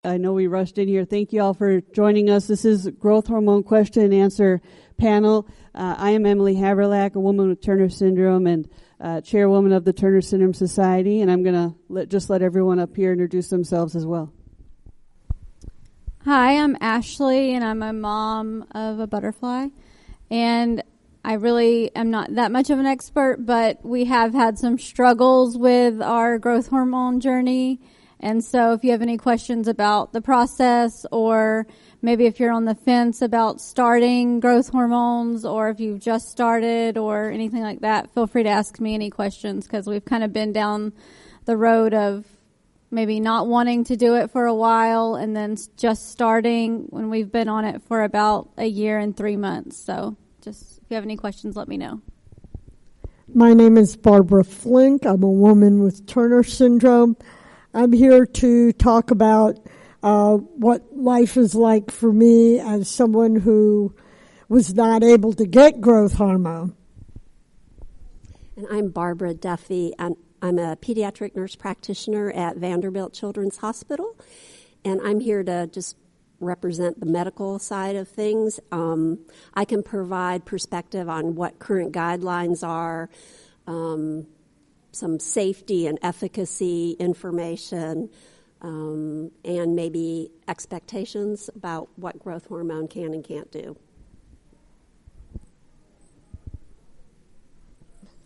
I know we rushed in here. Thank you all for joining us. This is Growth Hormone Question and Answer panel. I am Emily Haverlack, a woman with Turner Syndrome and chairwoman of the Turner Syndrome Society, and I'm going to just let everyone up here introduce themselves as well. Hi, I'm Ashley, and I'm a mom of a butterfly. And I really am not that much of an expert, but we have had some struggles with our growth hormone journey. And so if you have any questions about the process, or maybe if you're on the fence about starting growth hormones, or if you've just started or anything like that, feel free to ask me any questions, because we've kind of been down the road of maybe not wanting to do it for a while and then just starting when we've been on it for about a year and 3 months. So just if you have any questions, let me know. My name is Barbara Flink. I'm a woman with Turner Syndrome. I'm here to talk about what life is like for me as someone who was not able to get growth hormone. And I'm Barbara Duffy. I'm a pediatric nurse practitioner at Vanderbilt Children's Hospital, and I'm here to just represent the medical side of things. I can provide perspective on what current guidelines are, some safety and efficacy information, and maybe expectations about what growth hormone can and can't do.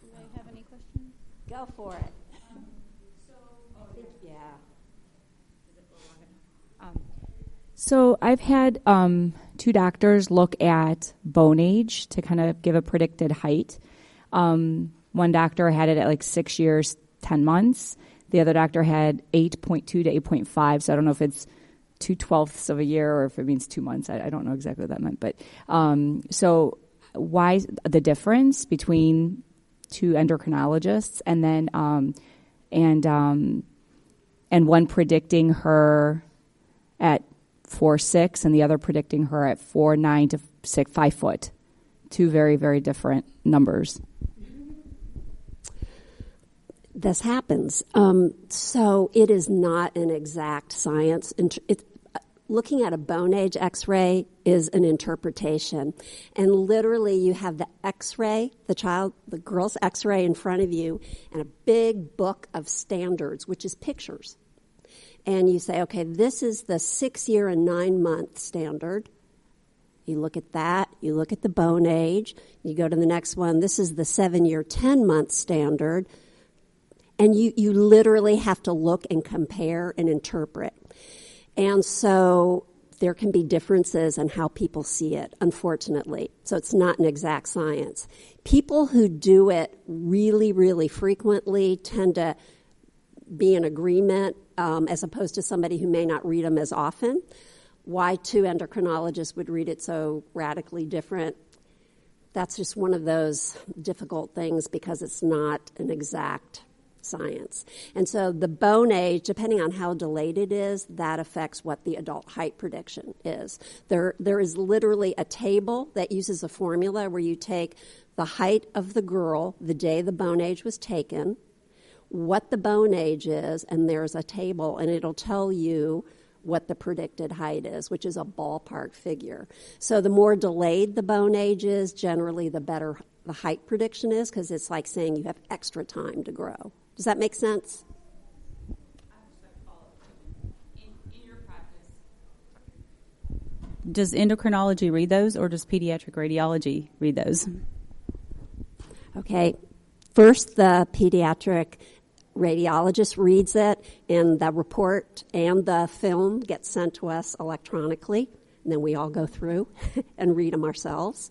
Anybody have any questions? Go for it. So I've had 2 doctors look at bone age to kind of give a predicted height. One doctor had it at like 6 years, 10 months. The other doctor had 8.2 to 8.5. So I don't know if it's 2/12 of a year or if it means 2 months. I don't know exactly what that meant. But so why the difference between 2 endocrinologists, and then and one predicting her at 4'6" and the other predicting her at 4'9" to 5 foot? 2 very, very different numbers. This happens. So it is not an exact science. Looking at a bone age x-ray is an interpretation. And literally you have the x-ray, the girl's x-ray in front of you, and a big book of standards, which is pictures. And you say, okay, this is the 6 year and 9 month standard. You look at that, you look at the bone age, you go to the next one, this is the 7 year, 10 month standard. And you literally have to look and compare and interpret. And so there can be differences in how people see it, unfortunately. So it's not an exact science. People who do it really, really frequently tend to be in agreement, as opposed to somebody who may not read them as often. Why 2 endocrinologists would read it so radically different, that's just one of those difficult things because it's not an exact science. And so the bone age, depending on how delayed it is, that affects what the adult height prediction is. There is literally a table that uses a formula where you take the height of the girl the day the bone age was taken, what the bone age is, and there's a table, and it'll tell you what the predicted height is, which is a ballpark figure. So the more delayed the bone age is, generally the better the height prediction is, because it's like saying you have extra time to grow. Does that make sense? In your practice, does endocrinology read those, or does pediatric radiology read those? Okay. First, the pediatric radiologist reads it, and the report and the film gets sent to us electronically, and then we all go through and read them ourselves,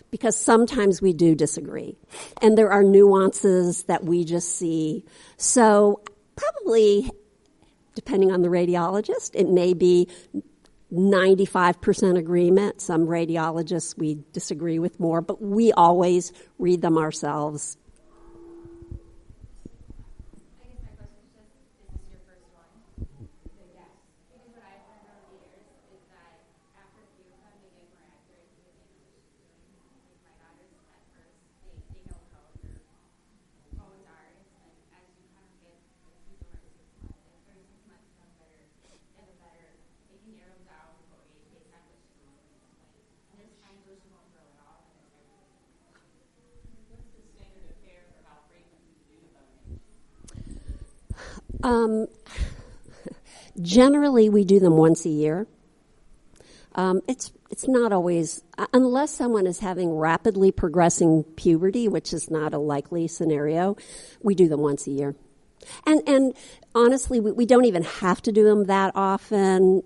because sometimes we do disagree. And there are nuances that we just see. So probably, depending on the radiologist, it may be 95% agreement. Some radiologists we disagree with more, but we always read them ourselves. Generally, we do them once a year. It's not always, unless someone is having rapidly progressing puberty, which is not a likely scenario, we do them once a year. And honestly, we don't even have to do them that often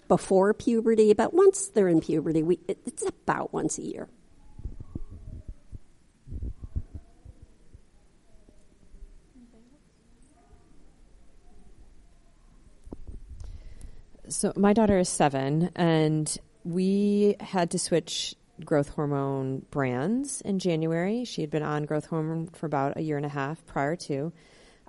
before puberty, but once they're in puberty, it's about once a year. So my daughter is 7, and we had to switch growth hormone brands in January. She had been on growth hormone for about a year and a half prior to.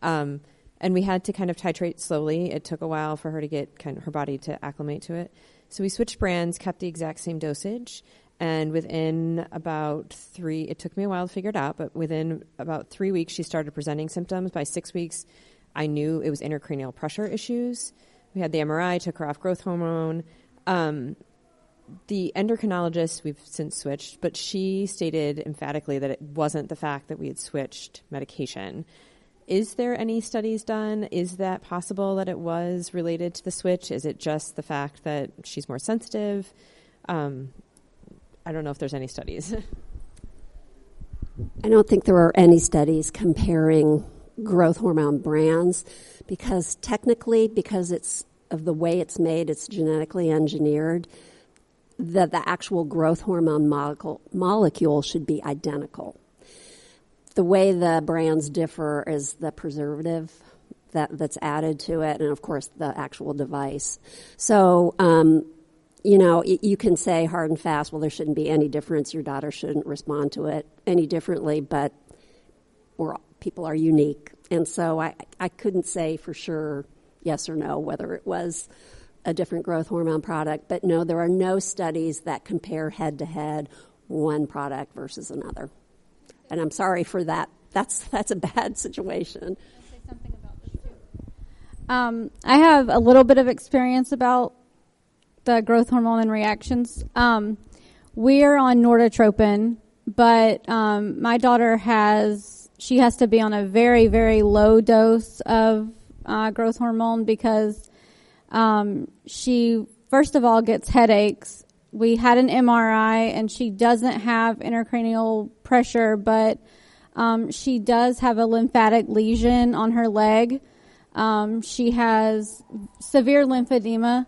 And we had to kind of titrate slowly. It took a while for her to get her body to acclimate to it. So we switched brands, kept the exact same dosage, and within about 3, it took me a while to figure it out, but within about 3 weeks, she started presenting symptoms. By 6 weeks, I knew it was intracranial pressure issues. We had the MRI, took her off growth hormone. The endocrinologist, we've since switched, but she stated emphatically that it wasn't the fact that we had switched medication. Is there any studies done? Is that possible that it was related to the switch? Is it just the fact that she's more sensitive? I don't know if there's any studies. I don't think there are any studies comparing growth hormone brands because technically, because it's of the way it's made, it's genetically engineered, that the actual growth hormone molecule should be identical. The way the brands differ is the preservative that's added to it, and of course the actual device. So, you can say hard and fast, well, there shouldn't be any difference. Your daughter shouldn't respond to it any differently, but people are unique. And so I couldn't say for sure yes or no whether it was a different growth hormone product. But no, there are no studies that compare head-to-head one product versus another. And I'm sorry for that. That's a bad situation. I'll say something about this too. I have a little bit of experience about the growth hormone and reactions. We're on Norditropin, but my daughter has to be on a very, very low dose of growth hormone because she, first of all, gets headaches. We had an MRI, and she doesn't have intracranial pressure, but she does have a lymphatic lesion on her leg. She has severe lymphedema.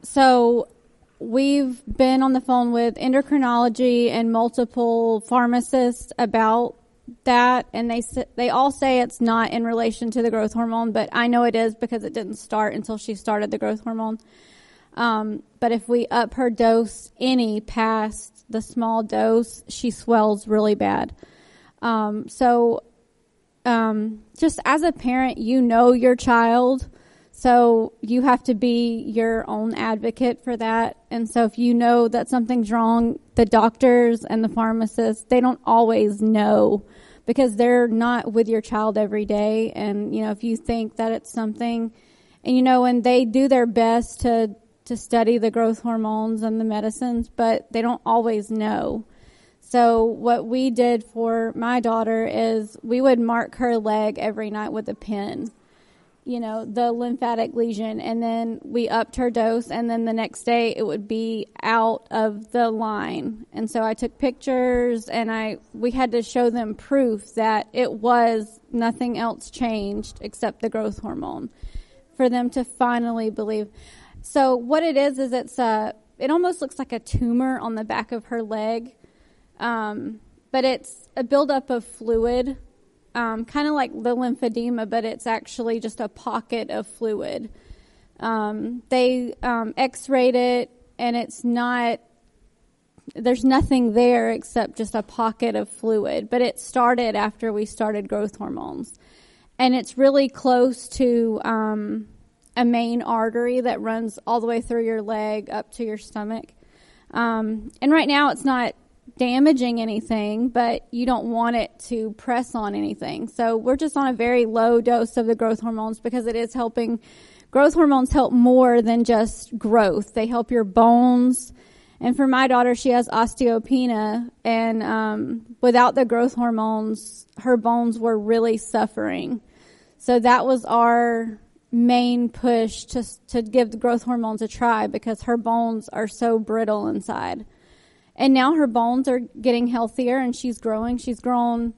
So we've been on the phone with endocrinology and multiple pharmacists about that, and they all say it's not in relation to the growth hormone, but I know it is because it didn't start until she started the growth hormone. But if we up her dose any past the small dose, she swells really bad. So just as a parent, you know your child, so you have to be your own advocate for that. And so if you know that something's wrong, the doctors and the pharmacists, they don't always know because they're not with your child every day. And, if you think that it's something, and, and they do their best to study the growth hormones and the medicines, but they don't always know. So what we did for my daughter is we would mark her leg every night with a pin, the lymphatic lesion, and then we upped her dose, and then the next day it would be out of the line. And so I took pictures, and we had to show them proof that it was nothing else changed except the growth hormone for them to finally believe. So what it is it almost looks like a tumor on the back of her leg, but it's a buildup of fluid, kind of like the lymphedema, but it's actually just a pocket of fluid. They x-rayed it, and there's nothing there except just a pocket of fluid, but it started after we started growth hormones. And it's really close to a main artery that runs all the way through your leg up to your stomach. And right now it's not damaging anything, but you don't want it to press on anything. So we're just on a very low dose of the growth hormones because it is helping. Growth hormones help more than just growth. They help your bones. And for my daughter, she has osteopenia, and without the growth hormones, her bones were really suffering. So that was our main push to give the growth hormones a try, because her bones are so brittle inside. And now her bones are getting healthier, and she's growing. She's grown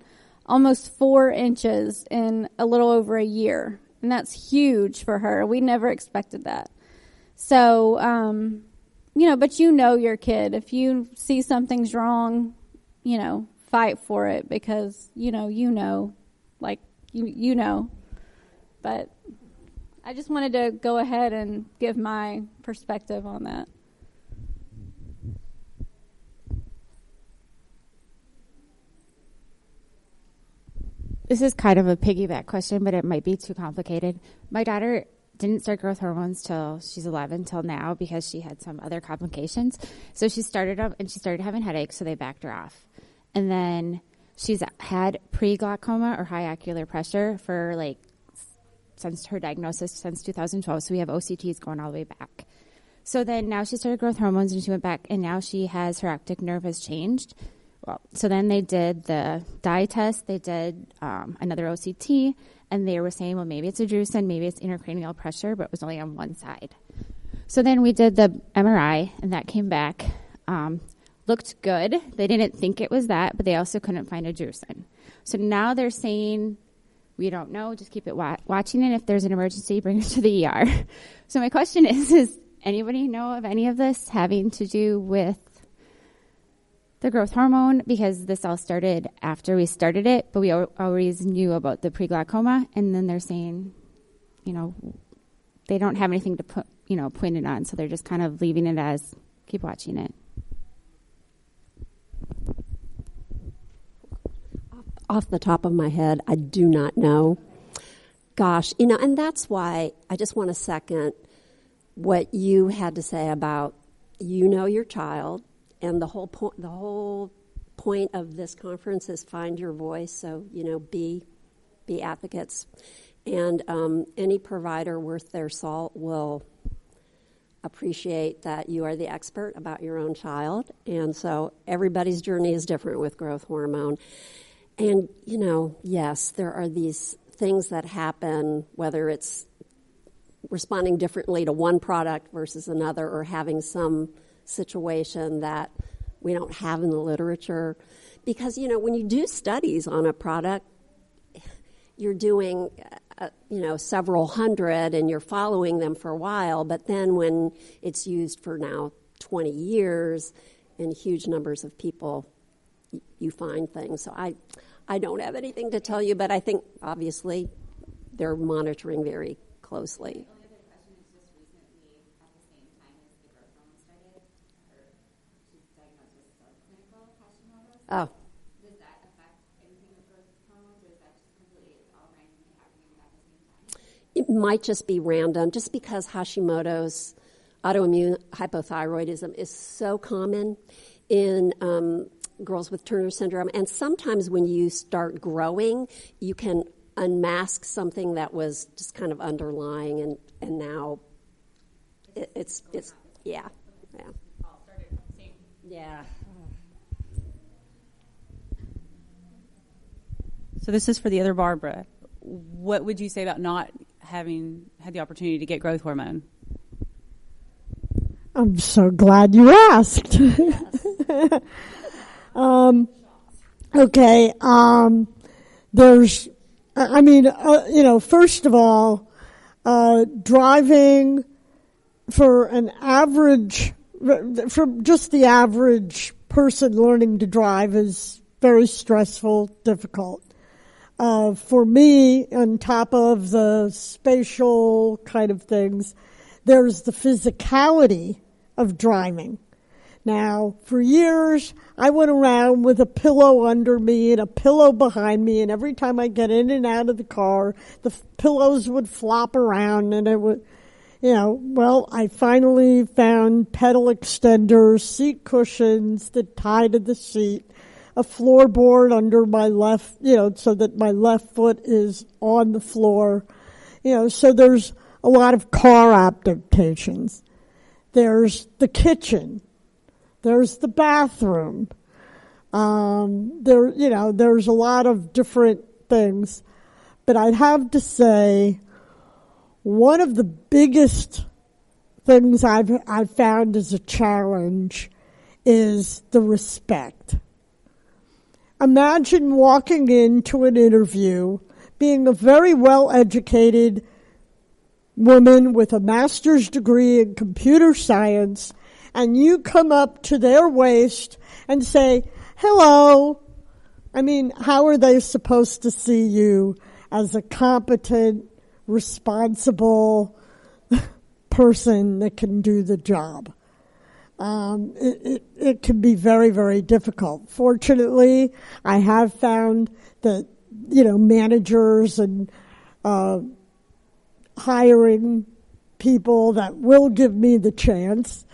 almost 4 inches in a little over a year. And that's huge for her. We never expected that. So, but your kid. If you see something's wrong, fight for it, because, But I just wanted to go ahead and give my perspective on that. This is kind of a piggyback question, but it might be too complicated. My daughter didn't start growth hormones till she's 11, till now, because she had some other complications. So she started up and she started having headaches, so they backed her off. And then she's had pre-glaucoma or high ocular pressure for since her diagnosis, since 2012. So we have OCTs going all the way back. So then now she started growth hormones and she went back, and now her optic nerve has changed. Well, so then they did the dye test, they did another OCT, and they were saying, well, maybe it's a drusen, maybe it's intracranial pressure, but it was only on one side. So then we did the MRI, and that came back, looked good. They didn't think it was that, but they also couldn't find a drusen. So now they're saying, we don't know, just keep it watching it. If there's an emergency, bring it to the ER. So my question is anybody know of any of this having to do with the growth hormone? Because this all started after we started it, but we always knew about the pre-glaucoma, and then they're saying, they don't have anything to put, point it on, so they're just kind of leaving it as keep watching it. Off the top of my head, I do not know. Gosh, and that's why I just want to second what you had to say about your child. And the whole point of this conference is find your voice. So, be advocates. And any provider worth their salt will appreciate that you are the expert about your own child. And so everybody's journey is different with growth hormone. And, yes, there are these things that happen, whether it's responding differently to one product versus another, or having some situation that we don't have in the literature. Because, when you do studies on a product, you're doing, several hundred, and you're following them for a while. But then when it's used for now 20 years and huge numbers of people, you find things. So I don't have anything to tell you, but I think, obviously, they're monitoring very closely. Oh. Does that affect anything with growth hormones, or is that just completely all randomly happening at the same time? It might just be random, just because Hashimoto's autoimmune hypothyroidism is so common in girls with Turner syndrome. And sometimes when you start growing, you can unmask something that was just kind of underlying, and now it's yeah. All started same. Yeah. So this is for the other Barbara. What would you say about not having had the opportunity to get growth hormone? I'm so glad you asked. Okay. There's, first of all, driving for just the average person learning to drive is very stressful, difficult. For me, on top of the spatial kind of things, there's the physicality of driving. Now, for years, I went around with a pillow under me and a pillow behind me, and every time I get in and out of the car, the pillows would flop around, and it would, I finally found pedal extenders, seat cushions that tie to the seat, a floorboard under my left, so that my left foot is on the floor. So there's a lot of car adaptations. There's the kitchen. There's the bathroom. There's a lot of different things. But I'd have to say one of the biggest things I've found as a challenge is the respect. Imagine walking into an interview, being a very well-educated woman with a master's degree in computer science, and you come up to their waist and say, hello. I mean, how are they supposed to see you as a competent, responsible person that can do the job? It can be very, very difficult. Fortunately, I have found that, managers and hiring people that will give me the chance.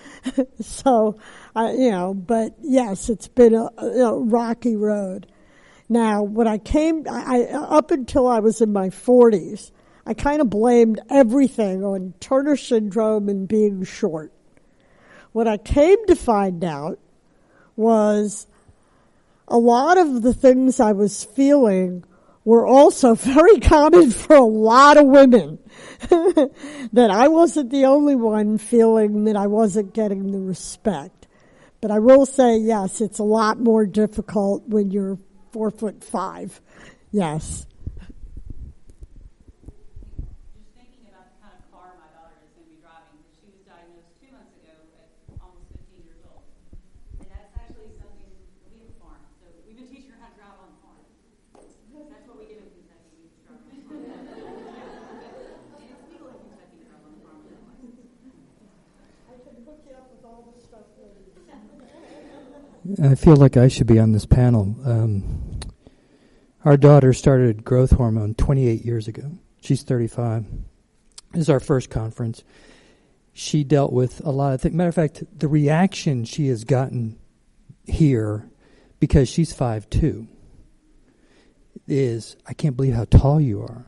So, but yes, it's been a rocky road. Now, when I up until I was in my 40s, I kind of blamed everything on Turner syndrome and being short. What I came to find out was a lot of the things I was feeling were also very common for a lot of women. That I wasn't the only one feeling that I wasn't getting the respect. But I will say, yes, it's a lot more difficult when you're 4'5". Yes. Just thinking about the kind of car my daughter is going to be driving, because she was diagnosed 2 months ago at almost 15 years old. And that's actually something, we have a farm, so we've been teaching her how to drive on the farm. That's what we do in Kentucky, we just drive on the farm. And it's legal in Kentucky to drive on the farm without a license. I can hook you up with all the stuff later. I feel like I should be on this panel. Our daughter started growth hormone 28 years ago. She's 35. This is our first conference. She dealt with a lot of things. Matter of fact, the reaction she has gotten here, because she's 5'2", is, I can't believe how tall you are.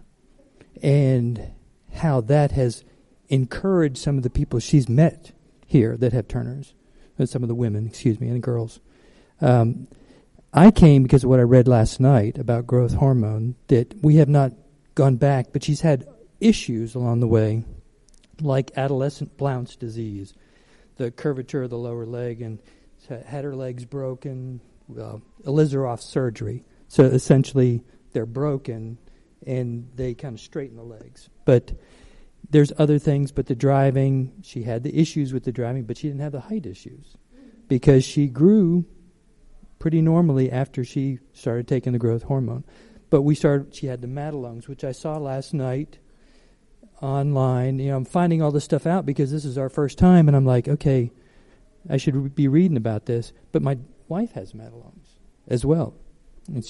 And how that has encouraged some of the people she's met here that have Turners. Some of the women, and the girls. I came because of what I read last night about growth hormone, that we have not gone back, but she's had issues along the way, like adolescent Blount's disease, the curvature of the lower leg, and had her legs broken, Elizaroff surgery. So essentially, they're broken, and they kind of straighten the legs. But there's other things, but the driving, she had the issues with the driving, but she didn't have the height issues because she grew pretty normally after she started taking the growth hormone. But she had the Madelung's, which I saw last night online. I'm finding all this stuff out because this is our first time, and I'm like, okay, I should be reading about this. But my wife has Madelung's as well. And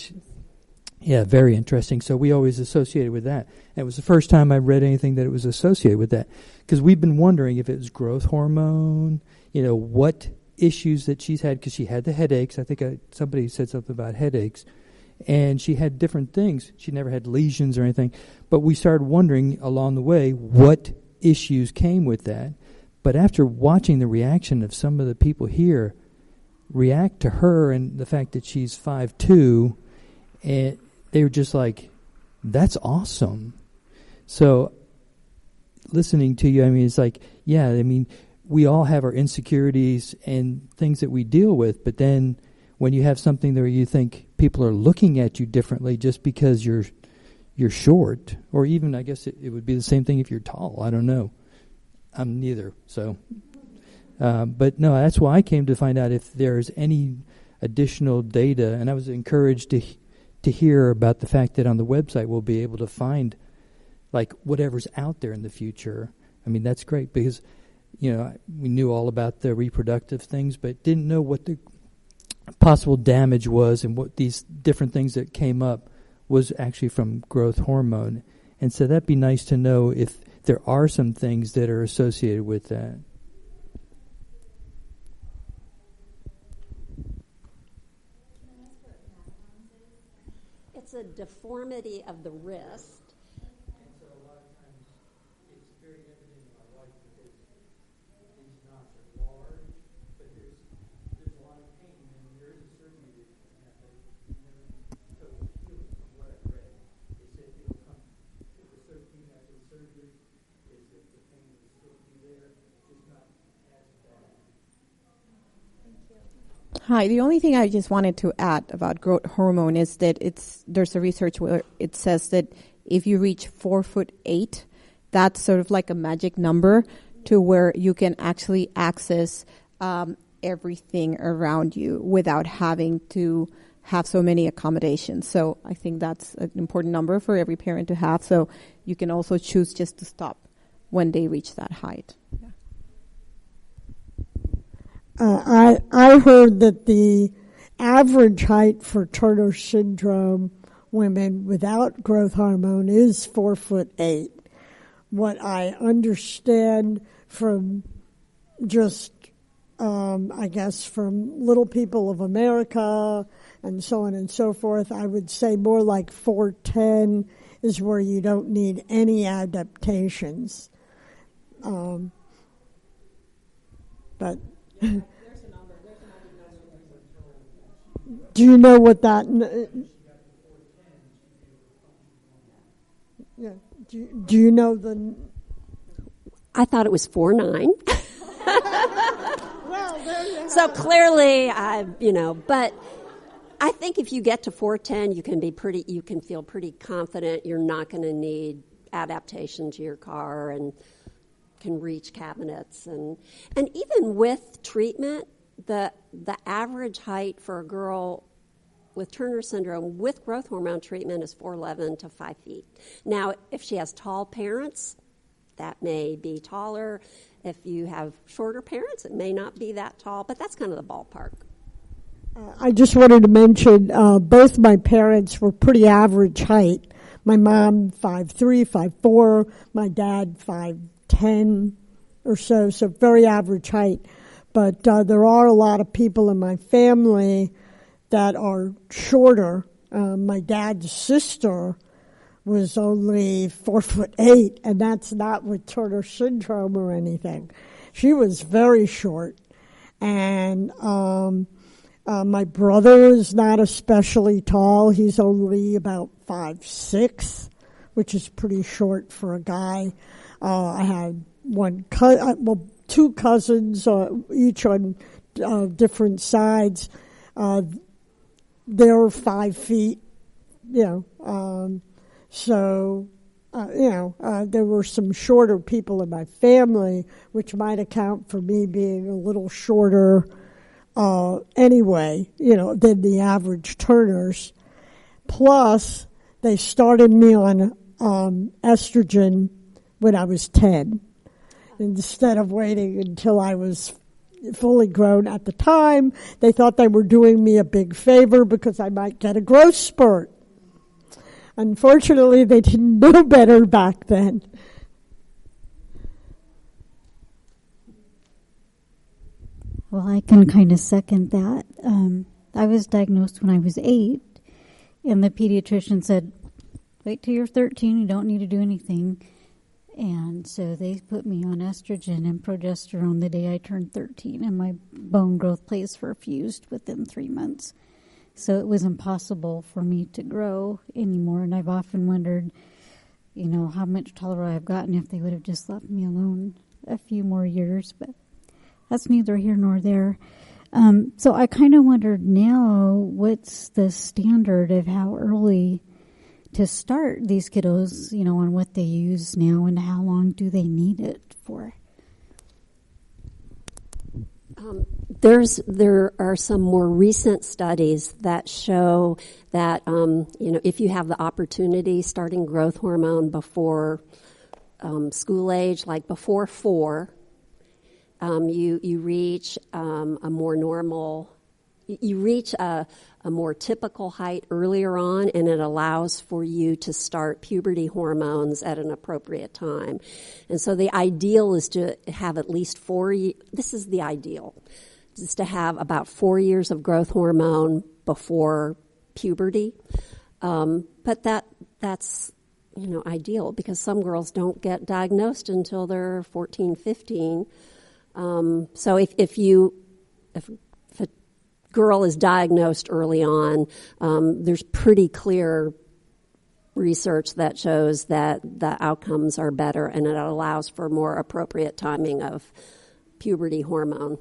very interesting. So we always associated with that. And it was the first time I read anything that it was associated with that. Because we've been wondering if it was growth hormone, what issues that she's had, because she had the headaches. I think somebody said something about headaches. And she had different things. She never had lesions or anything. But we started wondering along the way what issues came with that. But after watching the reaction of some of the people here react to her and the fact that she's 5'2", and they were just like, that's awesome. So listening to you, it's like, we all have our insecurities and things that we deal with, but then when you have something where you think people are looking at you differently just because you're short, or even, I guess it would be the same thing if you're tall. I don't know. I'm neither. So, but no, that's why I came to find out if there's any additional data, and I was encouraged to hear about the fact that on the website we'll be able to find like whatever's out there in the future. That's great because, we knew all about the reproductive things, but didn't know what the possible damage was and what these different things that came up was actually from growth hormone. And so that'd be nice to know if there are some things that are associated with that. It's a deformity of the wrist. And so a lot of times it's very evident in my wife because these knots are large, but there's a lot of pain, and there is a surgery that can happen. So it heals from what I've read. They said it'll come Hi. The only thing I just wanted to add about growth hormone is that there's a research where it says that if you reach 4'8", that's sort of like a magic number to where you can actually access everything around you without having to have so many accommodations. So I think that's an important number for every parent to have. So you can also choose just to stop when they reach that height. Yeah. I heard that the average height for Turner syndrome women without growth hormone is 4'8". What I understand from just, I guess, from Little People of America and so on and so forth, I would say more like 4'10" is where you don't need any adaptations. But do you know what that? Yeah. Do you know the? I thought it was 4'9". Well, there you so clearly, but I think if you get to 4'10", you can feel pretty confident you're not going to need adaptation to your car and can reach cabinets and even with treatment, the average height for a girl with Turner syndrome with growth hormone treatment is 4'11" to 5 feet. Now, if she has tall parents, that may be taller. If you have shorter parents, it may not be that tall, but that's kind of the ballpark. I just wanted to mention both my parents were pretty average height. My mom 5'3", 5'4", my dad 5'10" or so very average height. But there are a lot of people in my family that are shorter. My dad's sister was only 4'8", and that's not with Turner syndrome or anything. She was very short. And my brother is not especially tall. He's only about 5'6", which is pretty short for a guy. I had two cousins, each on different sides. They're 5 feet, there were some shorter people in my family, which might account for me being a little shorter anyway, than the average Turners. Plus, they started me on estrogen when I was 10, instead of waiting until I was fully grown. At the time, they thought they were doing me a big favor because I might get a growth spurt. Unfortunately, they didn't know better back then. Well, I can kind of second that. I was diagnosed when I was 8, and the pediatrician said, wait till you're 13, you don't need to do anything. And so they put me on estrogen and progesterone the day I turned 13, and my bone growth plates were fused within 3 months. So it was impossible for me to grow anymore, and I've often wondered, how much taller I've gotten if they would have just left me alone a few more years, but that's neither here nor there. So I kind of wondered now, what's the standard of how early to start these kiddos, on what they use now, and how long do they need it for? There are some more recent studies that show that, if you have the opportunity starting growth hormone before school age, like before 4, you reach a more normal, you reach a more typical height earlier on, and it allows for you to start puberty hormones at an appropriate time. And so the ideal is to have at least 4 years. This is the ideal, is to have about 4 years of growth hormone before puberty. But that's ideal, because some girls don't get diagnosed until they're 14, 15. So if a girl is diagnosed early on, there's pretty clear research that shows that the outcomes are better, and it allows for more appropriate timing of puberty hormone.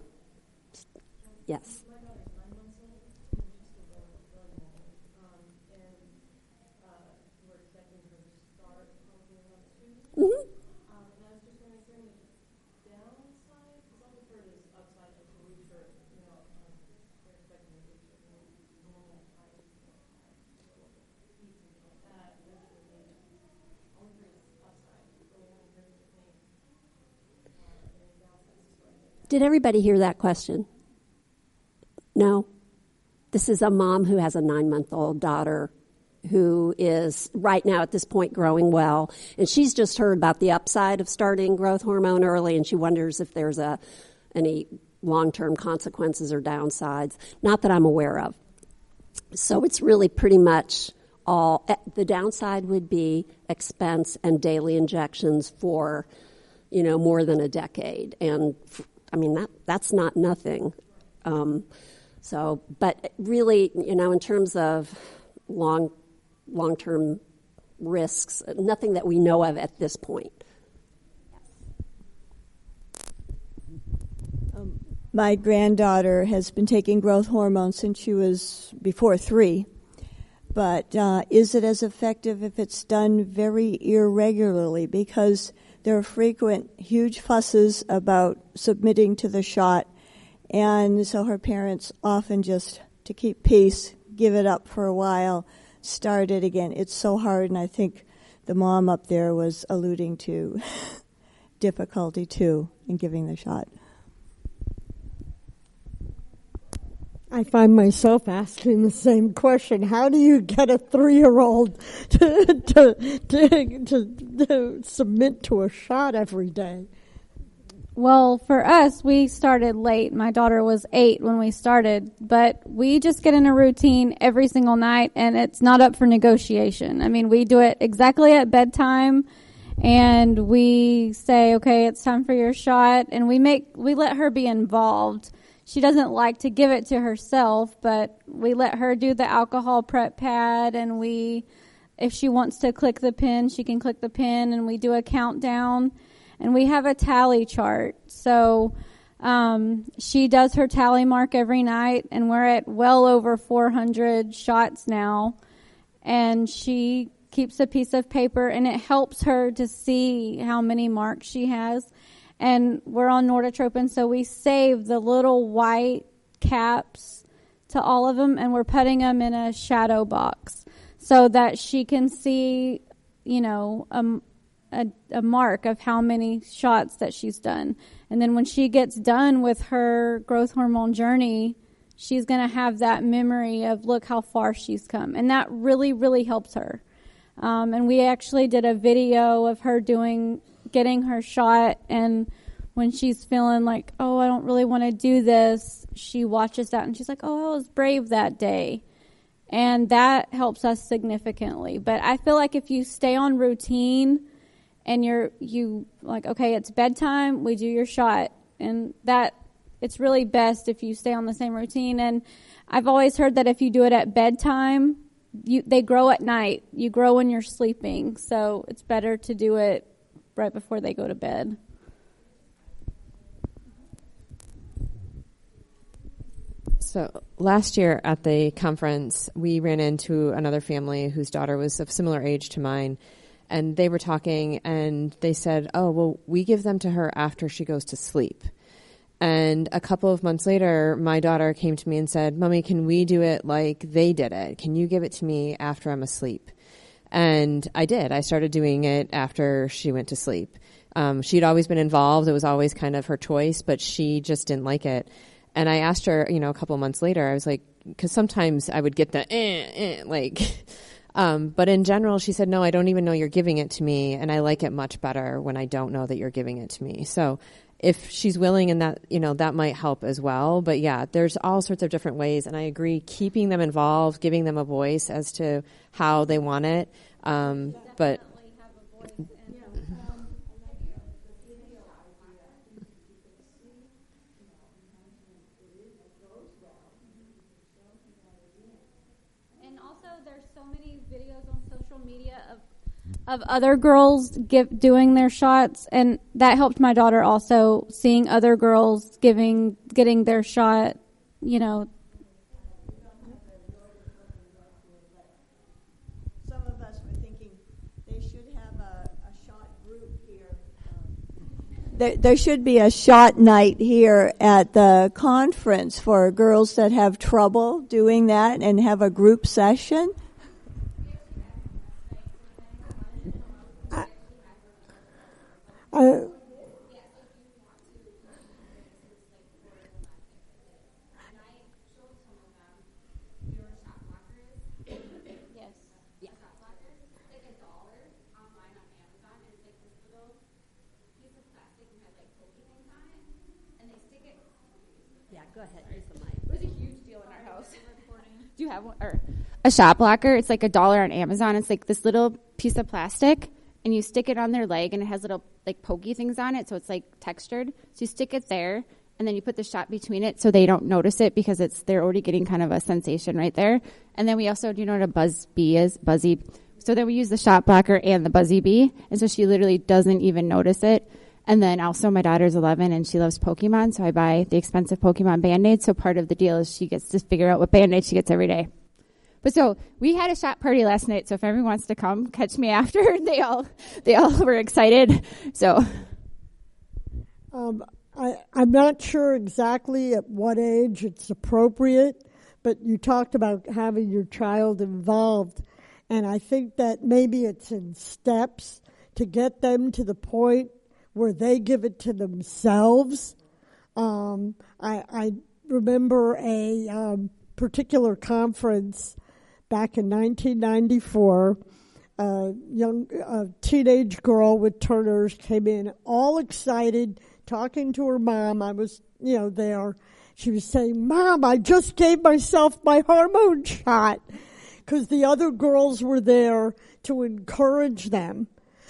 Yes. Did everybody hear that question? No? This is a mom who has a 9-month-old daughter who is right now at this point growing well. And she's just heard about the upside of starting growth hormone early, and she wonders if there's any long-term consequences or downsides. Not that I'm aware of. So it's really pretty much all. The downside would be expense and daily injections for, more than a decade. And that's not nothing. But really, in terms of long-term risks, nothing that we know of at this point. My granddaughter has been taking growth hormone since she was before 3. But is it as effective if it's done very irregularly? Because there are frequent huge fusses about submitting to the shot. And so her parents often just, to keep peace, give it up for a while, start it again. It's so hard, and I think the mom up there was alluding to difficulty, too, in giving the shot. I find myself asking the same question. How do you get a 3-year-old to submit to a shot every day? Well, for us, we started late. My daughter was 8 when we started, but we just get in a routine every single night, and it's not up for negotiation. I mean, we do it exactly at bedtime, and we say, okay, it's time for your shot, and we let her be involved. She doesn't like to give it to herself, but we let her do the alcohol prep pad, and if she wants to click the pin, she can click the pin, and we do a countdown, and we have a tally chart. So she does her tally mark every night, and we're at well over 400 shots now, and she keeps a piece of paper, and it helps her to see how many marks she has. And we're on Norditropin, so we save the little white caps to all of them, and we're putting them in a shadow box so that she can see, a mark of how many shots that she's done. And then when she gets done with her growth hormone journey, she's going to have that memory of, look how far she's come. And that really, really helps her. And we actually did a video of her getting her shot, and when she's feeling like, oh, I don't really want to do this, she watches that and she's like, oh, I was brave that day. And that helps us significantly. But I feel like if you stay on routine and you like, okay, it's bedtime, we do your shot. And that it's really best if you stay on the same routine. And I've always heard that if you do it at bedtime, they grow at night. You grow when you're sleeping. So it's better to do it right before they go to bed. So last year at the conference, we ran into another family whose daughter was of similar age to mine, and they were talking, and they said, oh, well, we give them to her after she goes to sleep. And a couple of months later, my daughter came to me and said, Mommy, can we do it like they did it? Can you give it to me after I'm asleep? And I did. I started doing it after she went to sleep. She'd always been involved. It was always kind of her choice, but she just didn't like it. And I asked her, a couple of months later, I was like, because sometimes I would get the but in general, she said, no, I don't even know you're giving it to me, and I like it much better when I don't know that you're giving it to me. So if she's willing, and that, that might help as well. But yeah, there's all sorts of different ways, and I agree, keeping them involved, giving them a voice as to how they want it. But of other girls doing their shots, and that helped my daughter also, seeing other girls getting their shot, Some of us were thinking they should have a shot group here. There should be a shot night here at the conference for girls that have trouble doing that and have a group session. go ahead. Use the mic. It was a huge deal in our house. Do you have one? Or a shot blocker. It's like $1 on Amazon. It's like this little piece of plastic, and you stick it on their leg, and it has little like pokey things on it, so it's like textured. So you stick it there, and then you put the shot between it so they don't notice it because they're already getting kind of a sensation right there. And then we also, do you know what a buzz bee is? Buzzy. So then we use the shot blocker and the buzzy bee, and so she literally doesn't even notice it. And then also my daughter's 11 and she loves Pokemon, so I buy the expensive Pokemon Band-Aids. So part of the deal is she gets to figure out what Band-Aid she gets every day. But so we had a shot party last night, so if everyone wants to come, catch me after. They all were excited. So I'm not sure exactly at what age it's appropriate, but you talked about having your child involved, and I think that maybe it's in steps to get them to the point where they give it to themselves. I remember a particular conference back in 1994. A teenage girl with Turner's came in all excited, talking to her mom. I was, there. She was saying, "Mom, I just gave myself my hormone shot," because the other girls were there to encourage them.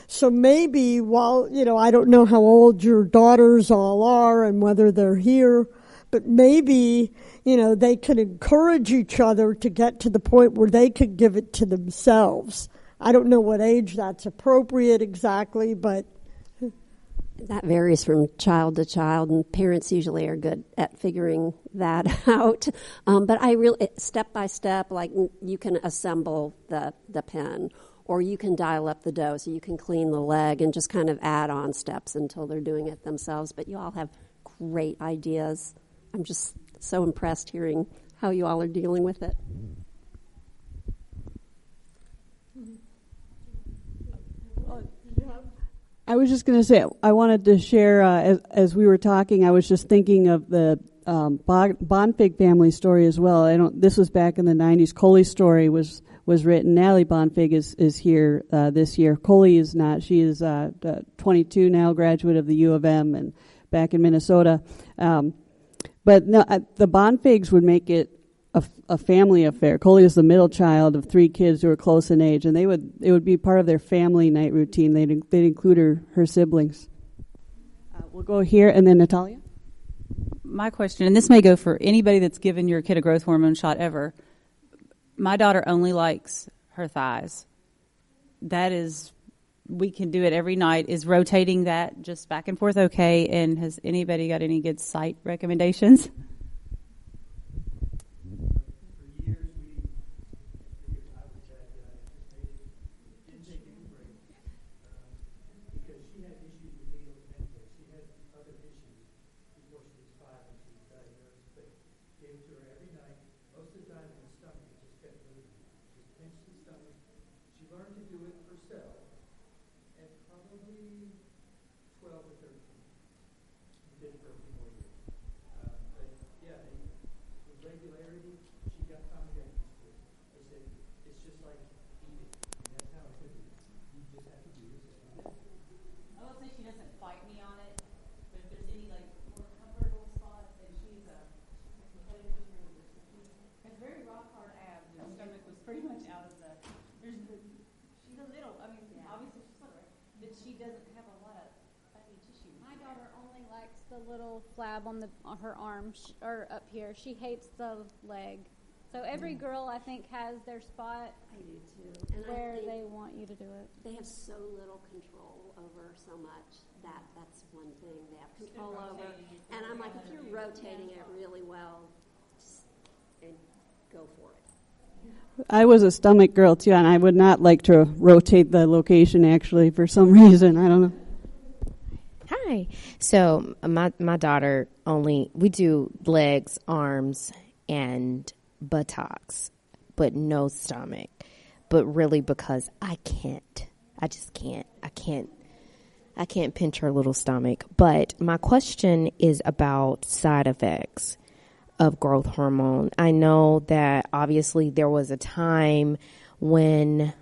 So maybe while, I don't know how old your daughters all are and whether they're here, but maybe, they can encourage each other to get to the point where they could give it to themselves. I don't know what age that's appropriate exactly, but that varies from child to child, and parents usually are good at figuring that out. But I really, step by step, like you can assemble the pen, or you can dial up the dose, or you can clean the leg and just kind of add on steps until they're doing it themselves. But you all have great ideas. I'm just so impressed hearing how you all are dealing with it. I was just going to say, I wanted to share, as we were talking, I was just thinking of the Bonfig family story as well. This was back in the 90s. Coley's story was written. Natalie Bonfig is here this year. Coley is not. She is 22 now, graduate of the U of M and back in Minnesota. But no, the Bonfigs would make it a family affair. Coley was the middle child of 3 kids who were close in age, and it would be part of their family night routine. They'd include her siblings. We'll go here, and then Natalia. My question, and this may go for anybody that's given your kid a growth hormone shot ever. My daughter only likes her thighs. That is, we can do it every night. Is rotating that just back and forth okay? And has anybody got any good site recommendations? Little flab on her arm or up here. She hates the leg. So every girl, I think, has their spot. I do too. And where they want you to do it. They have so little control over so much. That's one thing they have control over. And I'm like, if you're rotating it really well, just go for it. I was a stomach girl too, and I would not like to rotate the location actually for some reason. I don't know. Hi. So my daughter we do legs, arms, and buttocks, but no stomach. But really because I just can't. I can't pinch her little stomach. But my question is about side effects of growth hormone. I know that obviously there was a time when,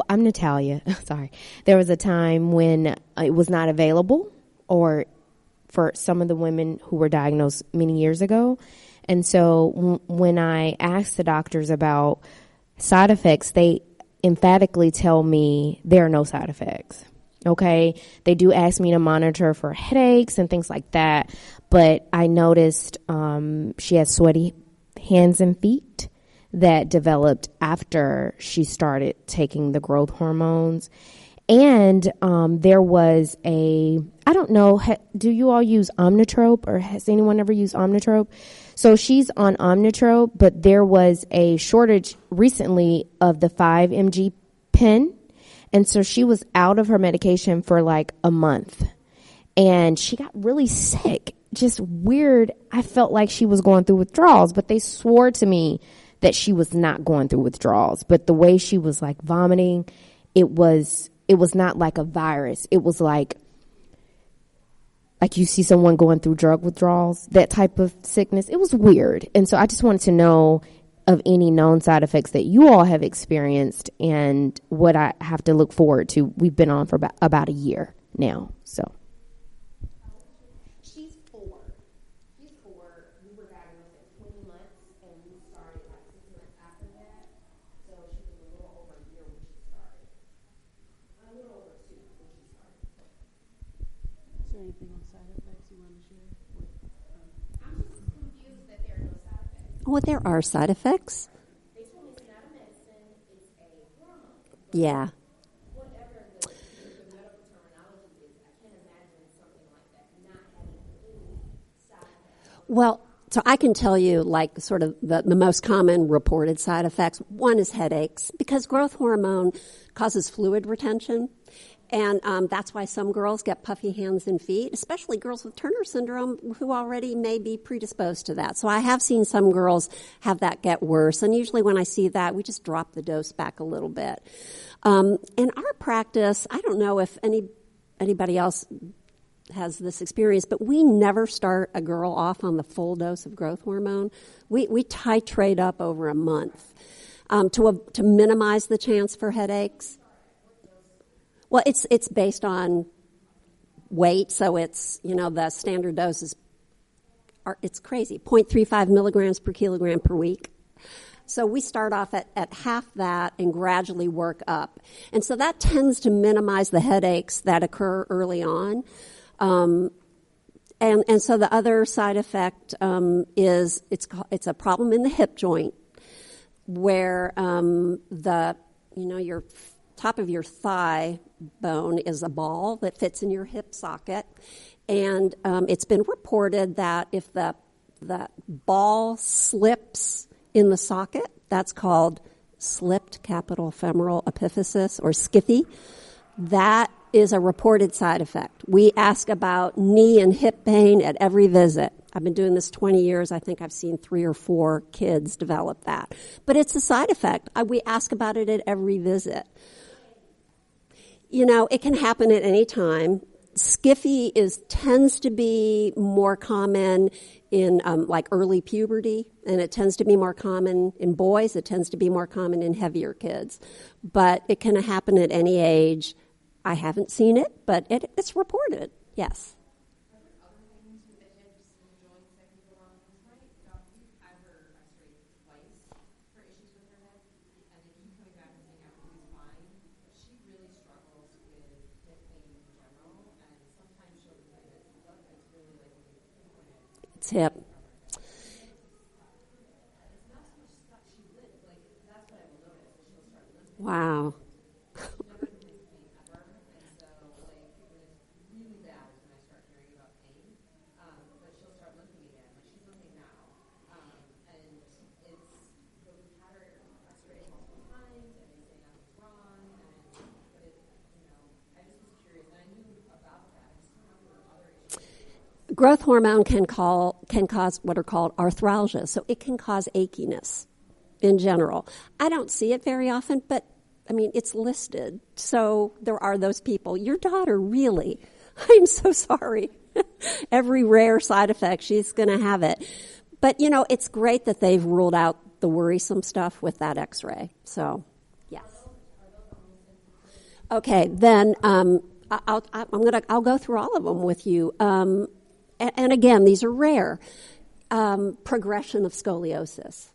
I'm Natalia, sorry. There was a time when it was not available, or for some of the women who were diagnosed many years ago. And so when I asked the doctors about side effects, they emphatically tell me there are no side effects. Okay. They do ask me to monitor for headaches and things like that. But I noticed she had sweaty hands and feet that developed after she started taking the growth hormones. And there was I don't know, do you all use Omnitrope, or has anyone ever used Omnitrope? So she's on Omnitrope, but there was a shortage recently of the 5 mg pen. And so she was out of her medication for like a month. And she got really sick. Just weird. I felt like she was going through withdrawals, but they swore to me that she was not going through withdrawals. But the way she was like vomiting, it was not like a virus. It was like you see someone going through drug withdrawals, that type of sickness. It was weird. And so I just wanted to know of any known side effects that you all have experienced and what I have to look forward to. We've been on for about a year now. So she's 4. We were diagnosed at 20 months, and we started like 6 months after that. So she was a little over a year when she started. A little over 2 when she started. Is there anything on side effects you want to share? I'm just confused that there are no side effects. Well, there are side effects. They told me it's not a medicine, it's a hormone. Yeah. Whatever the medical terminology is, I can't imagine something like that not having any side effects. Well, so I can tell you like sort of the most common reported side effects. One is headaches, because growth hormone causes fluid retention. And that's why some girls get puffy hands and feet, especially girls with Turner syndrome who already may be predisposed to that. So I have seen some girls have that get worse. And usually when I see that, we just drop the dose back a little bit. In our practice, I don't know if anybody else has this experience, but we never start a girl off on the full dose of growth hormone. We titrate up over a month to minimize the chance for headaches. Well, it's based on weight, so it's, the standard dose it's crazy, 0.35 milligrams per kilogram per week. So we start off at half that and gradually work up. And so that tends to minimize the headaches that occur early on. And so the other side effect is it's a problem in the hip joint where your top of your thigh bone is a ball that fits in your hip socket. And it's been reported that if the ball slips in the socket, that's called slipped capital femoral epiphysis, or SCFE. That is a reported side effect. We ask about knee and hip pain at every visit. I've been doing this 20 years. I think I've seen 3 or 4 kids develop that. But it's a side effect. We ask about it at every visit. It can happen at any time. SCFE tends to be more common in like early puberty, and it tends to be more common in boys. It tends to be more common in heavier kids. But it can happen at any age. I haven't seen it, but it's reported, yes. It's hip. Wow. Growth hormone can cause what are called arthralgia, so it can cause achiness in general. I don't see it very often, but it's listed. So there are those people. Your daughter, really? I'm so sorry. Every rare side effect, she's going to have it. But, it's great that they've ruled out the worrisome stuff with that x-ray. So, yes. Okay, then I'll go through all of them with you. and again, these are rare, progression of scoliosis.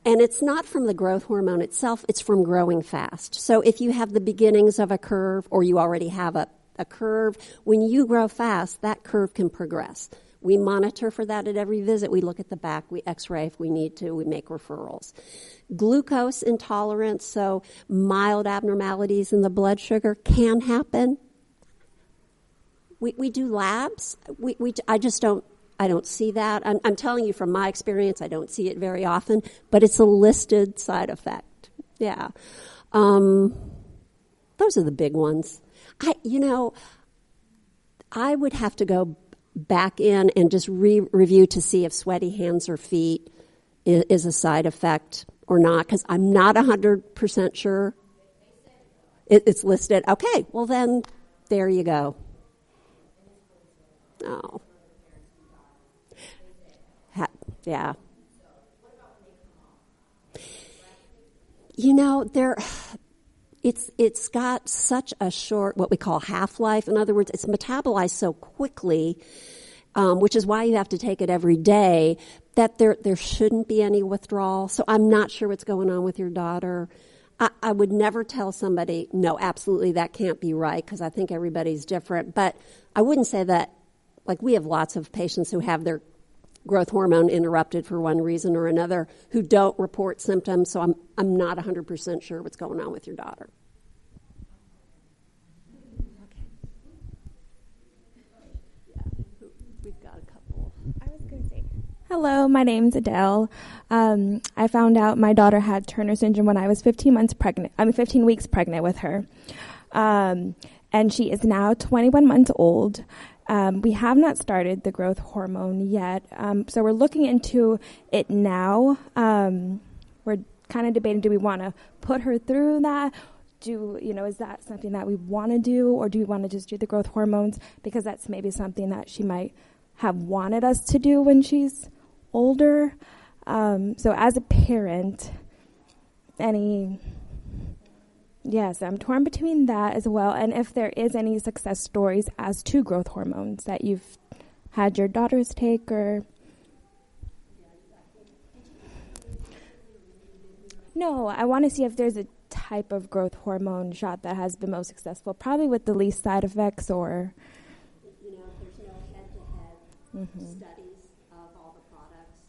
And it's not from the growth hormone itself, it's from growing fast. So if you have the beginnings of a curve or you already have a curve, when you grow fast, that curve can progress. We monitor for that at every visit. We look at the back, we x-ray if we need to, we make referrals. Glucose intolerance, so mild abnormalities in the blood sugar can happen. We do labs. I don't see that. I'm telling you from my experience, I don't see it very often, but it's a listed side effect. Yeah. Those are the big ones. I would have to go back in and just review to see if sweaty hands or feet is a side effect or not, because I'm not 100% sure. It's listed. Okay, well then, there you go. Oh. Yeah. It's got such a short, what we call half-life. In other words, it's metabolized so quickly, which is why you have to take it every day, that there shouldn't be any withdrawal. So I'm not sure what's going on with your daughter. I would never tell somebody, no, absolutely, that can't be right, because I think everybody's different. But I wouldn't say that, like, we have lots of patients who have their growth hormone interrupted for one reason or another who don't report symptoms, so I'm not 100% sure what's going on with your daughter. Okay. Yeah, we've got a couple. I was going to say, hello, my name's Adele. I found out my daughter had Turner syndrome when I was 15 weeks pregnant with her. And she is now 21 months old. We have not started the growth hormone yet, so we're looking into it now. We're kind of debating, do we want to put her through that? Is that something that we want to do, or do we want to just do the growth hormones? Because that's maybe something that she might have wanted us to do when she's older. So as a parent, Yes, I'm torn between that as well, and if there is any success stories as to growth hormones that you've had your daughters take, or... No, I want to see if there's a type of growth hormone shot that has been most successful, probably with the least side effects, or... There's no head-to-head studies of all the products,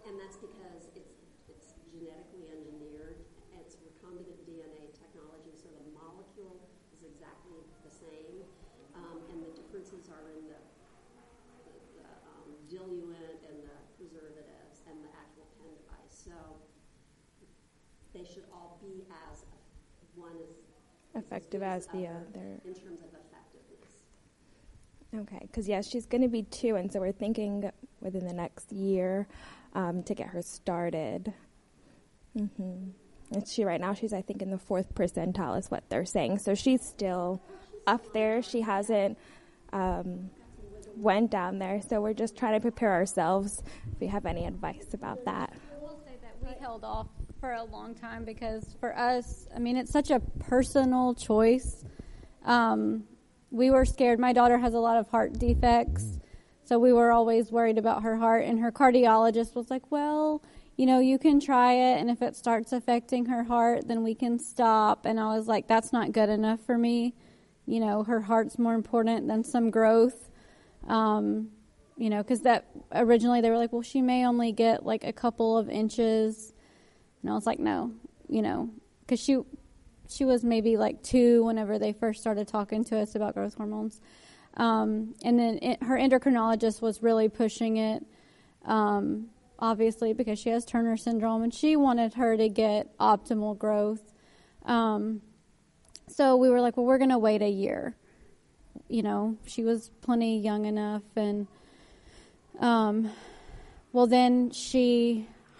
and that's because it's genetically engineered. It's recombinant DNA technology, so the molecule is exactly the same, and the differences are in the diluent and the preservatives and the actual pen device. So they should all be as effective as the other in terms of effectiveness. Okay, because she's going to be 2, and so we're thinking within the next year to get her started. And right now she's, I think, in the 4th percentile is what they're saying. So she's still up there. She hasn't went down there. So we're just trying to prepare ourselves. If you have any advice about that. I will say that we held off for a long time because for us, it's such a personal choice. We were scared. My daughter has a lot of heart defects, so we were always worried about her heart. And her cardiologist was like, well, you can try it, and if it starts affecting her heart, then we can stop. And I was like, that's not good enough for me. Her heart's more important than some growth. Because that originally they were like, well, she may only get like a couple of inches. And I was like, no, because she was maybe like 2 whenever they first started talking to us about growth hormones. And then her endocrinologist was really pushing it, obviously, because she has Turner syndrome, and she wanted her to get optimal growth. So we were like, well, we're going to wait a year. She was plenty young enough. And, then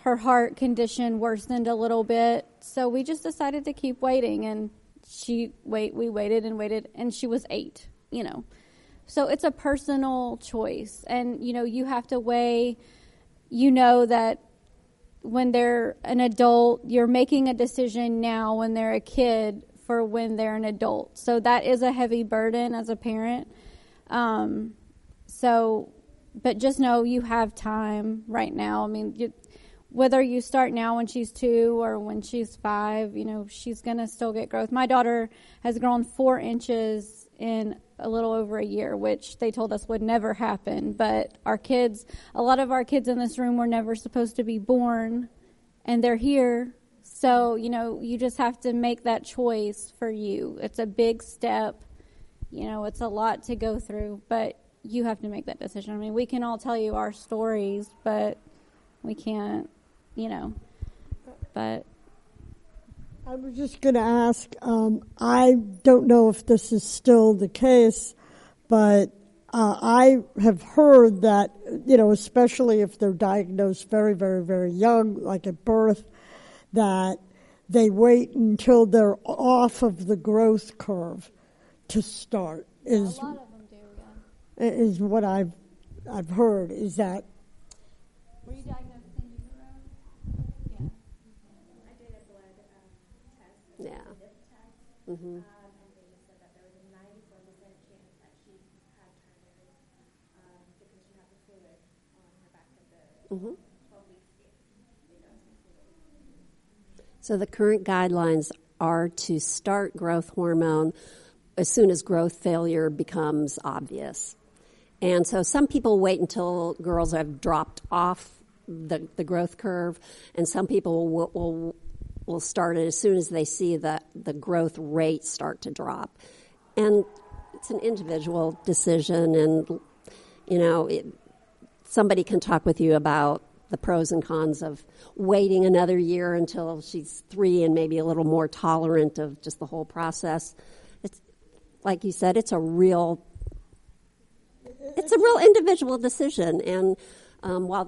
her heart condition worsened a little bit, so we just decided to keep waiting, and we waited and waited, and she was 8, So it's a personal choice, and, you have to weigh, that when they're an adult, you're making a decision now when they're a kid for when they're an adult. So that is a heavy burden as a parent. So but just know you have time right now. I mean, whether you start now when she's 2 or when she's 5, she's going to still get growth. My daughter has grown 4 inches in a little over a year, which they told us would never happen. But a lot of our kids in this room were never supposed to be born, and they're here. So, you just have to make that choice for you. It's a big step. It's a lot to go through, but you have to make that decision. I mean, we can all tell you our stories, but we can't, but. I was just going to ask, I don't know if this is still the case, but I have heard that, especially if they're diagnosed very, very, very young, like at birth, that they wait until they're off of the growth curve to start. A lot of them do, yeah. Is what I've heard. Is that? Were you diagnosed in utero? Yeah. I did a blood test. Yeah. And they said that there was a 94% chance that she had Turner's because she had the fluid on her back of the 12-week skin. So the current guidelines are to start growth hormone as soon as growth failure becomes obvious. And so some people wait until girls have dropped off the growth curve, and some people will start it as soon as they see the growth rate start to drop. And it's an individual decision, and, somebody can talk with you about the pros and cons of waiting another year until she's 3 and maybe a little more tolerant of just the whole process. It's, like you said, it's a real individual decision. And while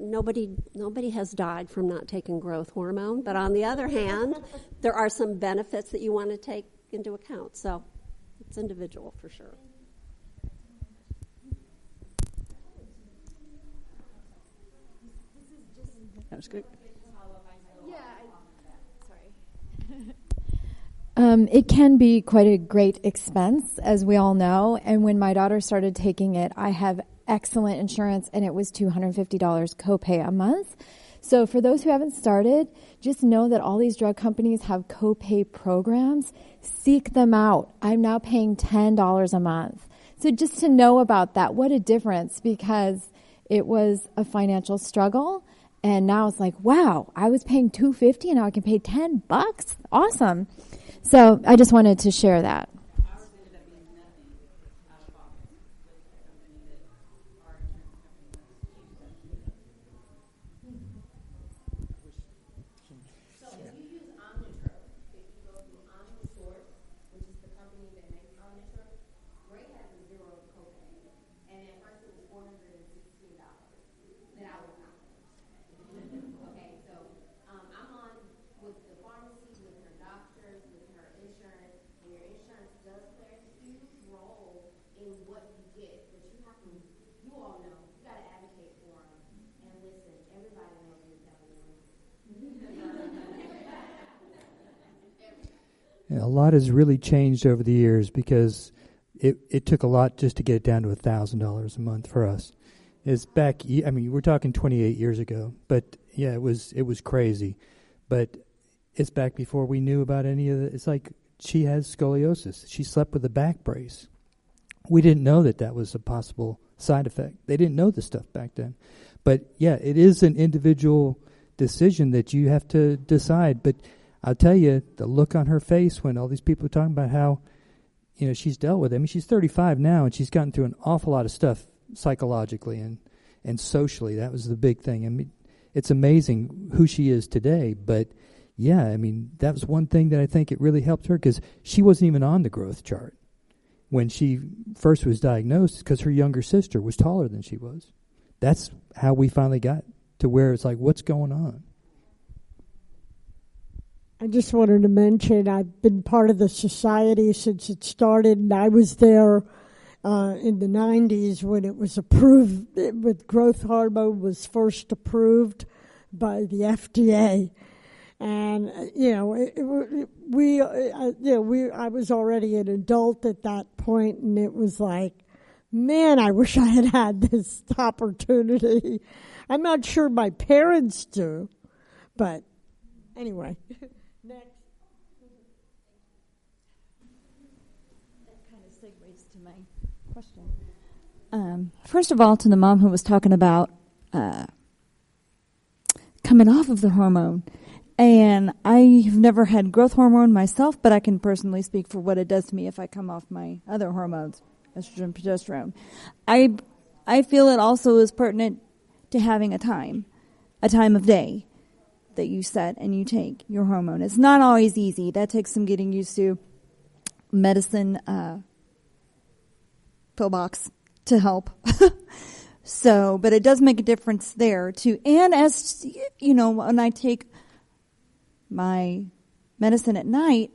nobody has died from not taking growth hormone, but on the other hand, there are some benefits that you want to take into account. So it's individual for sure. That's good. It can be quite a great expense, as we all know. And when my daughter started taking it, I have excellent insurance, and it was $250 copay a month. So for those who haven't started, just know that all these drug companies have copay programs. Seek them out. I'm now paying $10 a month. So just to know about that, what a difference, because it was a financial struggle. And now it's like, wow, I was paying $250 and now I can pay $10. Awesome. So I just wanted to share that. A lot has really changed over the years because it took a lot just to get it down to $1,000 a month for us. It's back. I mean, we're talking 28 years ago, but yeah, it was crazy. But it's back before we knew about any of it. It's like she has scoliosis. She slept with a back brace. We didn't know that was a possible side effect. They didn't know this stuff back then. But yeah, it is an individual decision that you have to decide. But I'll tell you, the look on her face when all these people are talking about how, she's dealt with it. I mean, she's 35 now, and she's gotten through an awful lot of stuff psychologically and socially. That was the big thing. I mean, it's amazing who she is today. But, yeah, I mean, that was one thing that I think it really helped her because she wasn't even on the growth chart when she first was diagnosed because her younger sister was taller than she was. That's how we finally got to where it's like, what's going on? I just wanted to mention I've been part of the society since it started, and I was there in the 90s when it was approved, when growth hormone was first approved by the FDA. And, I was already an adult at that point, and it was like, man, I wish I had had this opportunity. I'm not sure my parents do, but anyway. Next. That kind of segues to my question. First of all, to the mom who was talking about coming off of the hormone. And I have never had growth hormone myself, but I can personally speak for what it does to me if I come off my other hormones, estrogen, progesterone. I feel it also is pertinent to having a time of day that you set and you take your hormone. It's not always easy. That takes some getting used to. Medicine, pill box to help. So, but it does make a difference there too. And as you know, when I take my medicine at night,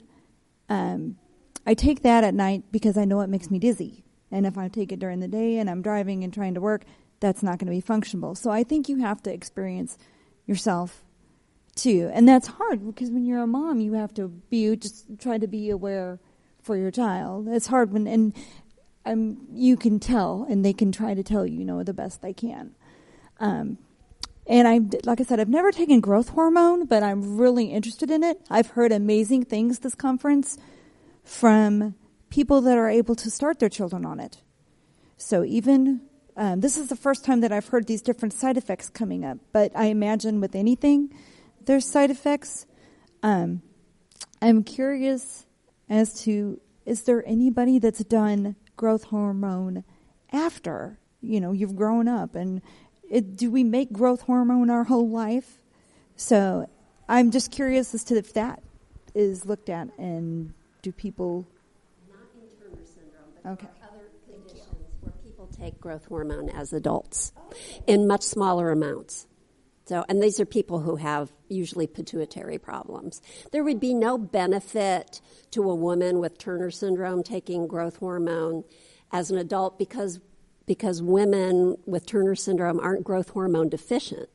I take that at night because I know it makes me dizzy. And if I take it during the day and I'm driving and trying to work, that's not going to be functional. So I think you have to experience yourself too. And that's hard because when you're a mom, you have to just try to be aware for your child. It's hard when, you can tell, and they can try to tell you, the best they can. And like I said, I've never taken growth hormone, but I'm really interested in it. I've heard amazing things this conference from people that are able to start their children on it. So even, this is the first time that I've heard these different side effects coming up, but I imagine with anything, there's side effects. I'm curious as to, is there anybody that's done growth hormone after, you've grown up, and do we make growth hormone our whole life? So I'm just curious as to if that is looked at, and do people... Not in Turner syndrome, but there are other conditions where people take growth hormone as adults in much smaller amounts. So, and these are people who have usually pituitary problems. There would be no benefit to a woman with Turner syndrome taking growth hormone as an adult because women with Turner syndrome aren't growth hormone deficient.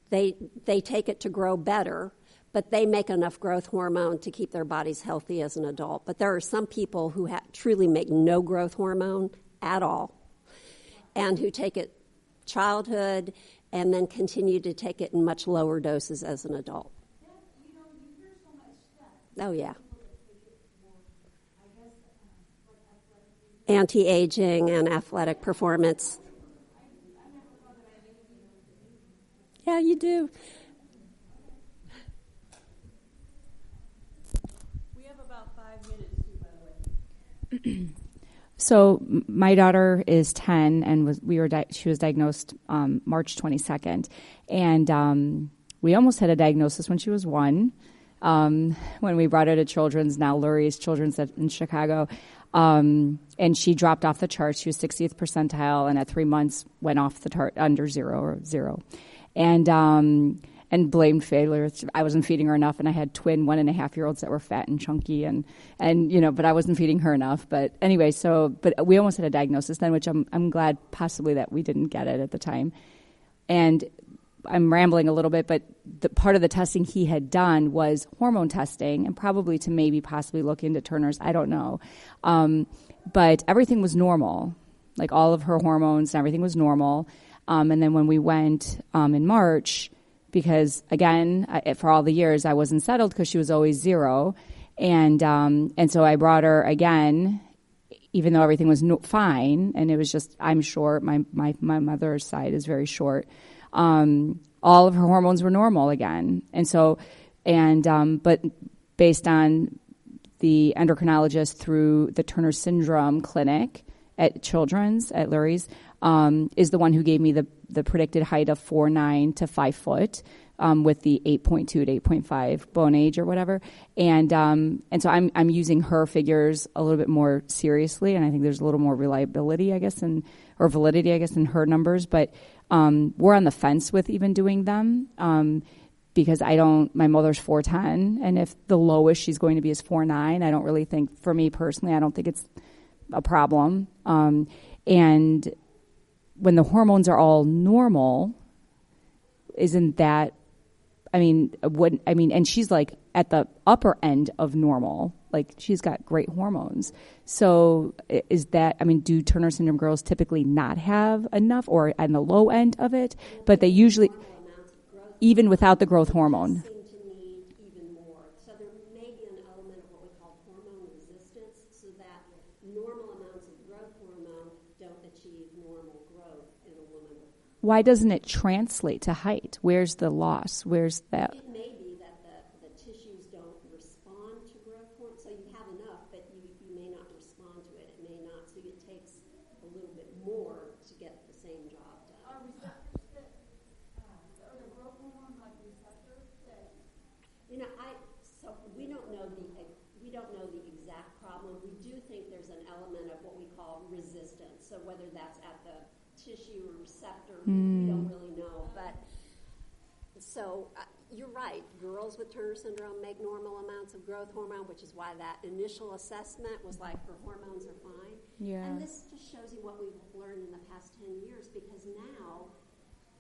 They take it to grow better, but they make enough growth hormone to keep their bodies healthy as an adult. But there are some people who truly make no growth hormone at all, and who take it childhood and then continue to take it in much lower doses as an adult. Oh, yeah. Anti-aging and athletic performance. Yeah, you do. We have about 5 minutes, by the way. So my daughter is 10, and she was diagnosed March 22nd, and we almost had a diagnosis when she was 1. When we brought her to Children's, now Lurie's Children's in Chicago, and she dropped off the charts. She was 60th percentile, and at 3 months went off the chart under 0, and blamed failure. I wasn't feeding her enough, and I had twin 1.5-year-olds that were fat and chunky, and but I wasn't feeding her enough. But anyway, but we almost had a diagnosis then, which I'm glad possibly that we didn't get it at the time. And I'm rambling a little bit, but the part of the testing he had done was hormone testing, and probably to possibly look into Turner's. I don't know, but everything was normal, like all of her hormones and everything was normal. And then when we went in March, because again, for all the years I wasn't settled because she was always 0, and so I brought her again, even though everything was fine, and it was just I'm short. My mother's side is very short. All of her hormones were normal again, and so but based on the endocrinologist through the Turner syndrome clinic at Children's at Lurie's, is the one who gave me the predicted height of 4'9" to 5 foot, with the 8.2 to 8.5 bone age or whatever, and so I'm using her figures a little bit more seriously, and I think there's a little more reliability, I guess, or validity, I guess, in her numbers, but we're on the fence with even doing them, because my mother's 4'10", and if the lowest she's going to be is 4'9", I don't really think, for me personally, I don't think it's a problem. And when the hormones are all normal, isn't that, and she's like at the upper end of normal. Like, she's got great hormones. So is that, I mean, do Turner syndrome girls typically not have enough, or on the low end of it? But they usually, even without the growth hormone. Seem to need even more. So there may be an element of what we call hormone resistance, so that normal amounts of growth hormone don't achieve normal growth in a woman. Why doesn't it translate to height? Where's the loss? Where's that? It may be that the tissues don't respond to growth hormone. So you have enough, but you may not respond to it. It may not. So it takes a little bit more to get the same job done. Are receptors that, are the growth hormones like receptors that? You know, so we don't know the exact problem. We do think there's an element of what we call resistance. So whether that's at the tissue or receptor, we don't really know. But so you're right. Girls with Turner syndrome make normal amounts of growth hormone, which is why that initial assessment was like, her hormones are fine. Yeah. And this just shows you what we've learned in the past 10 years, because now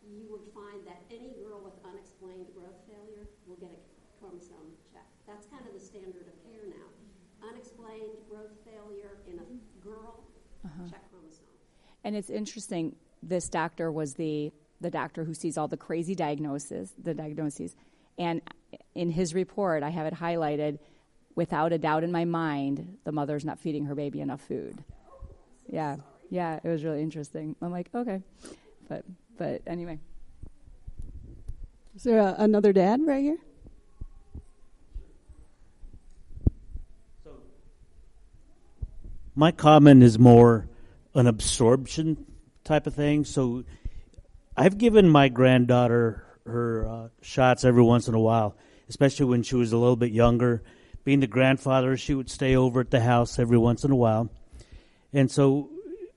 you would find that any girl with unexplained growth failure will get a chromosome check. That's kind of the standard of care now. Unexplained growth failure in a girl, check chromosome. And it's interesting, this doctor was the doctor who sees all the crazy diagnoses. And in his report, I have it highlighted, without a doubt in my mind, the mother's not feeding her baby enough food. Yeah, it was really interesting. I'm like, okay. But anyway. Is there another dad right here? My comment is more an absorption type of thing. So I've given my granddaughter her shots every once in a while, especially when she was a little bit younger. Being the grandfather, she would stay over at the house every once in a while. And so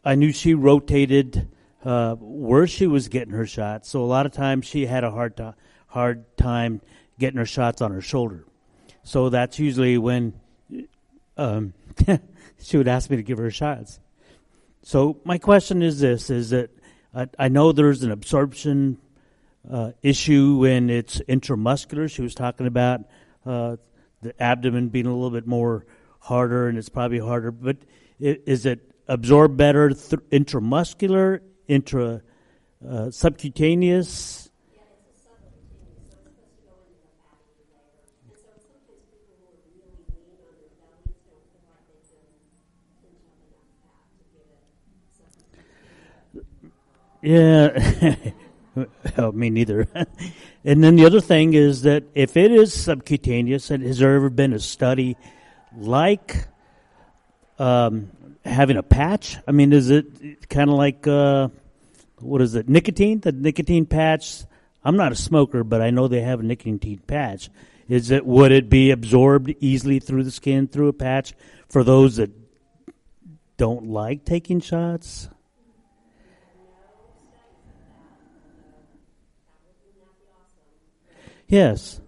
I knew she rotated where she was getting her shots. So a lot of times she had a hard time getting her shots on her shoulder. So that's usually when she would ask me to give her shots. So my question is this, is that I know there's an absorption issue when it's intramuscular. She was talking about the abdomen being a little bit more harder, and it's probably harder. But is it absorbed better intramuscular, subcutaneous? Yeah, oh, me neither. And then the other thing is that if it is subcutaneous, and has there ever been a study like having a patch? I mean, is it kind of like, what is it, nicotine? The nicotine patch? I'm not a smoker, but I know they have a nicotine patch. Would it be absorbed easily through the skin, through a patch, for those that don't like taking shots? Yes.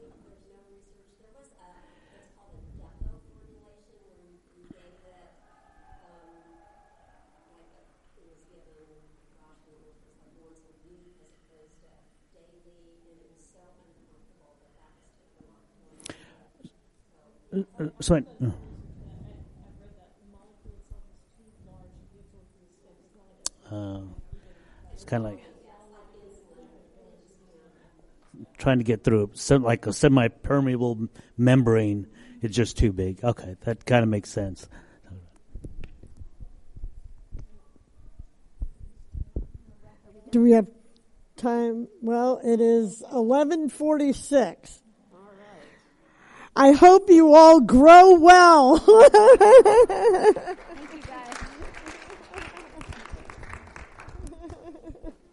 It's kind of like trying to get through like a semi-permeable membrane. It's just too big. Okay, that kind of makes sense. Do we have time? Well, it is 11:46. All right. I hope you all grow well.